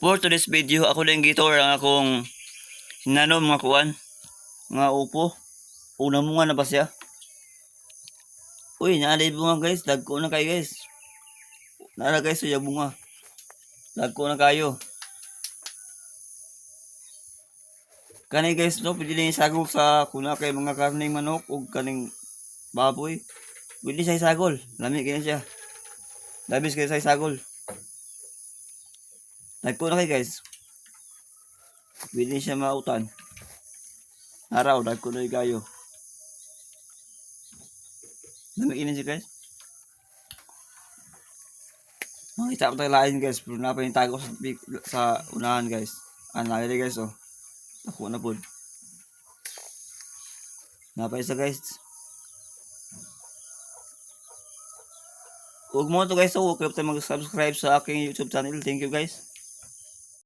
For today's video, ako lang gitor ang akong hinano mga kuan, mga upo. Una mo nga na ba siya? Uy, naalay bunga guys, dagko na kayo guys. Naala guys, suya bunga. Dagko na kayo. Kanay guys, no, pwede lang isagol sa kuna kay mga karning manok o kaning baboy. Pwede siya isagol, lami kaya siya. Labis kayo sa isagol. Dagko na kayo guys. Pwede siya mautan. Araw, dagko na kayo. Lami kaya siya guys. Makita ko tayo lain guys, pero napinitago sa unahan guys. Nalili guys oh. Ako na po. Napaisa guys. Huwag mo to guys, huwag kayo tayo mag-subscribe sa aking YouTube channel. Thank you guys.